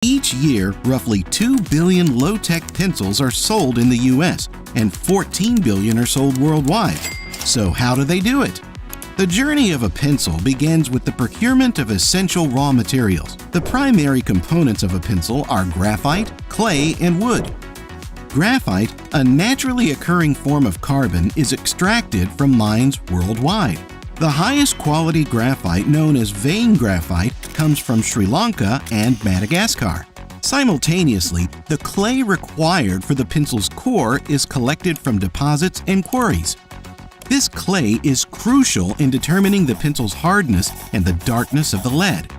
Each year, roughly 2 billion low-tech pencils are sold in the US, and 14 billion are sold worldwide. So how do they do it? The journey of a pencil begins with the procurement of essential raw materials. The primary components of a pencil are graphite, clay, and wood. Graphite, a naturally occurring form of carbon, is extracted from mines worldwide. The highest quality graphite, known as vein graphite, comes from Sri Lanka and Madagascar. Simultaneously, the clay required for the pencil's core is collected from deposits and quarries. This clay is crucial in determining the pencil's hardness and the darkness of the lead.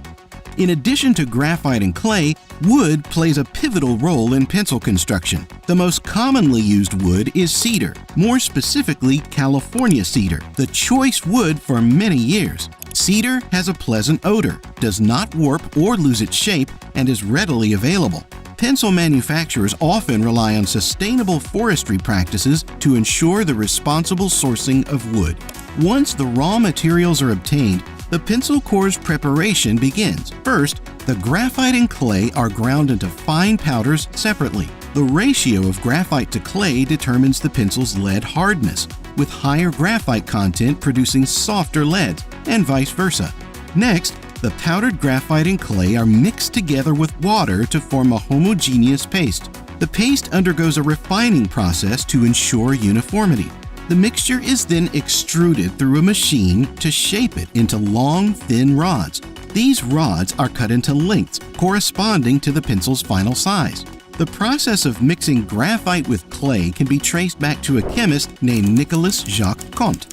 In addition to graphite and clay, wood plays a pivotal role in pencil construction. The most commonly used wood is cedar, more specifically California cedar, the choice wood for many years. Cedar has a pleasant odor, does not warp or lose its shape, and is readily available. Pencil manufacturers often rely on sustainable forestry practices to ensure the responsible sourcing of wood. Once the raw materials are obtained, the pencil core's preparation begins. First, the graphite and clay are ground into fine powders separately. The ratio of graphite to clay determines the pencil's lead hardness, with higher graphite content producing softer leads, and vice versa. Next, the powdered graphite and clay are mixed together with water to form a homogeneous paste. The paste undergoes a refining process to ensure uniformity. The mixture is then extruded through a machine to shape it into long, thin rods. These rods are cut into lengths corresponding to the pencil's final size. The process of mixing graphite with clay can be traced back to a chemist named Nicolas Jacques Conte.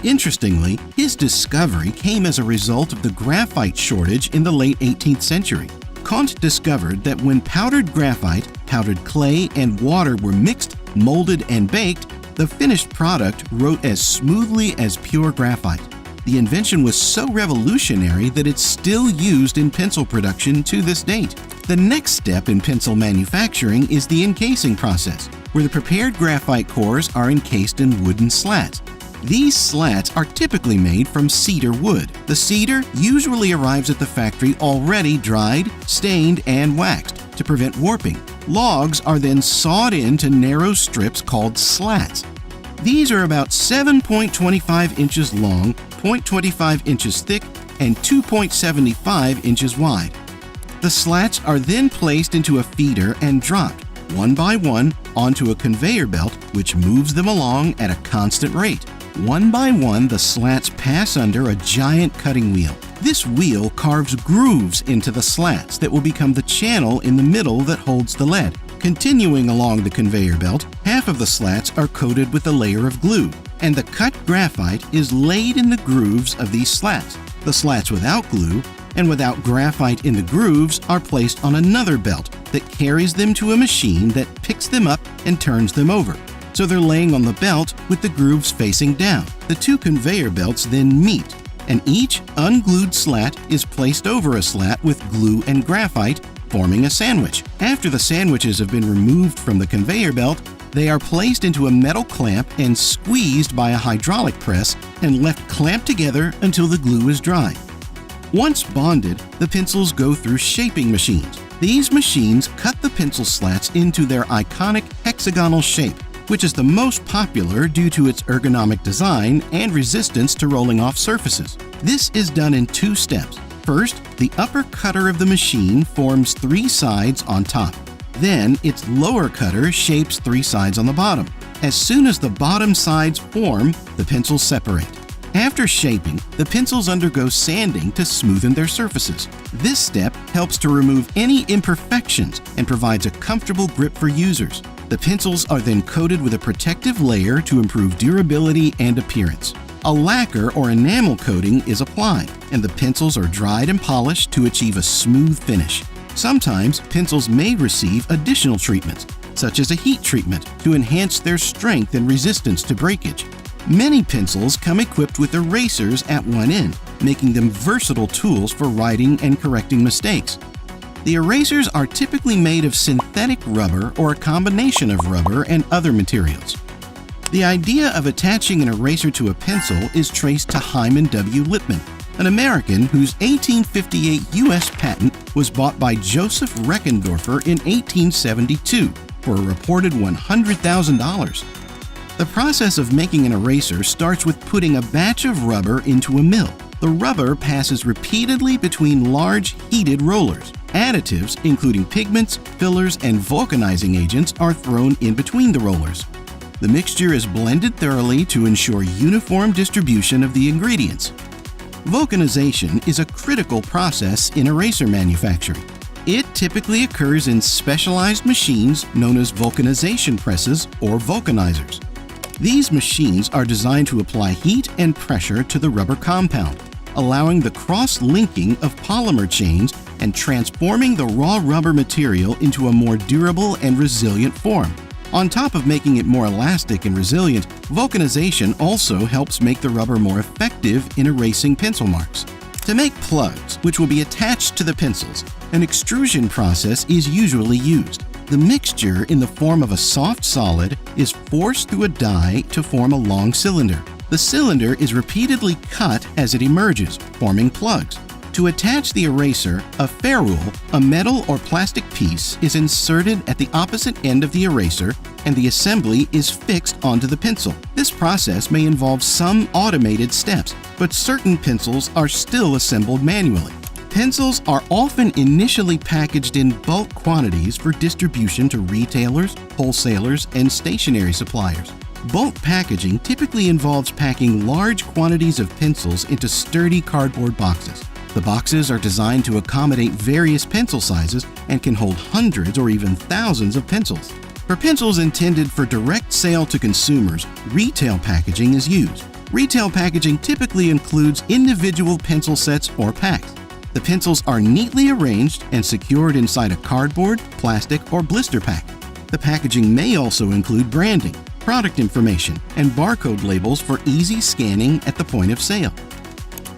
Interestingly, his discovery came as a result of the graphite shortage in the late 18th century. Conte discovered that when powdered graphite, powdered clay, and water were mixed, molded, and baked, the finished product wrote as smoothly as pure graphite. The invention was so revolutionary that it's still used in pencil production to this date. The next step in pencil manufacturing is the encasing process, where the prepared graphite cores are encased in wooden slats. These slats are typically made from cedar wood. The cedar usually arrives at the factory already dried, stained, and waxed to prevent warping. Logs are then sawed into narrow strips called slats. These are about 7.25 inches long, 0.25 inches thick, and 2.75 inches wide. The slats are then placed into a feeder and dropped, one by one, onto a conveyor belt which moves them along at a constant rate. One by one, the slats pass under a giant cutting wheel. This wheel carves grooves into the slats that will become the channel in the middle that holds the lead. Continuing along the conveyor belt, half of the slats are coated with a layer of glue, and the cut graphite is laid in the grooves of these slats. The slats without glue and without graphite in the grooves are placed on another belt that carries them to a machine that picks them up and turns them over. So they're laying on the belt with the grooves facing down. The two conveyor belts then meet, and each unglued slat is placed over a slat with glue and graphite, forming a sandwich. After the sandwiches have been removed from the conveyor belt, they are placed into a metal clamp and squeezed by a hydraulic press and left clamped together until the glue is dry. Once bonded, the pencils go through shaping machines. These machines cut the pencil slats into their iconic hexagonal shape, which is the most popular due to its ergonomic design and resistance to rolling off surfaces. This is done in two steps. First, the upper cutter of the machine forms 3 sides on top. Then, its lower cutter shapes 3 sides on the bottom. As soon as the bottom sides form, the pencils separate. After shaping, the pencils undergo sanding to smoothen their surfaces. This step helps to remove any imperfections and provides a comfortable grip for users. The pencils are then coated with a protective layer to improve durability and appearance. A lacquer or enamel coating is applied, and the pencils are dried and polished to achieve a smooth finish. Sometimes pencils may receive additional treatments, such as a heat treatment, to enhance their strength and resistance to breakage. Many pencils come equipped with erasers at one end, making them versatile tools for writing and correcting mistakes. The erasers are typically made of synthetic rubber or a combination of rubber and other materials. The idea of attaching an eraser to a pencil is traced to Hyman W. Lipman. an American whose 1858 U.S. patent was bought by Joseph Reckendorfer in 1872 for a reported $100,000. The process of making an eraser starts with putting a batch of rubber into a mill. The rubber passes repeatedly between large heated rollers. Additives, including pigments, fillers, and vulcanizing agents, are thrown in between the rollers. The mixture is blended thoroughly to ensure uniform distribution of the ingredients. Vulcanization is a critical process in eraser manufacturing. It typically occurs in specialized machines known as vulcanization presses or vulcanizers. These machines are designed to apply heat and pressure to the rubber compound, allowing the cross-linking of polymer chains and transforming the raw rubber material into a more durable and resilient form. On top of making it more elastic and resilient, vulcanization also helps make the rubber more effective in erasing pencil marks. To make plugs, which will be attached to the pencils, an extrusion process is usually used. The mixture in the form of a soft solid is forced through a die to form a long cylinder. The cylinder is repeatedly cut as it emerges, forming plugs. To attach the eraser, a ferrule, a metal or plastic piece, is inserted at the opposite end of the eraser and the assembly is fixed onto the pencil. This process may involve some automated steps, but certain pencils are still assembled manually. Pencils are often initially packaged in bulk quantities for distribution to retailers, wholesalers, and stationery suppliers. Bulk packaging typically involves packing large quantities of pencils into sturdy cardboard boxes. The boxes are designed to accommodate various pencil sizes and can hold hundreds or even thousands of pencils. For pencils intended for direct sale to consumers, retail packaging is used. Retail packaging typically includes individual pencil sets or packs. The pencils are neatly arranged and secured inside a cardboard, plastic, or blister pack. The packaging may also include branding, product information, and barcode labels for easy scanning at the point of sale.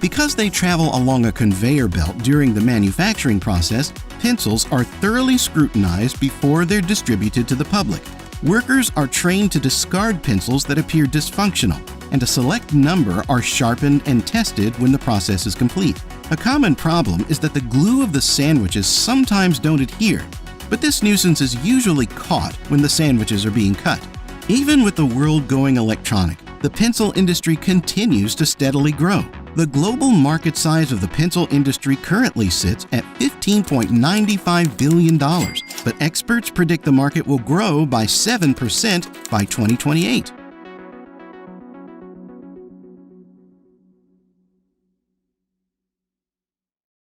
Because they travel along a conveyor belt during the manufacturing process, pencils are thoroughly scrutinized before they're distributed to the public. Workers are trained to discard pencils that appear dysfunctional, and a select number are sharpened and tested when the process is complete. A common problem is that the glue of the sandwiches sometimes don't adhere, but this nuisance is usually caught when the sandwiches are being cut. Even with the world going electronic, the pencil industry continues to steadily grow. The global market size of the pencil industry currently sits at $15.95 billion, but experts predict the market will grow by 7% by 2028.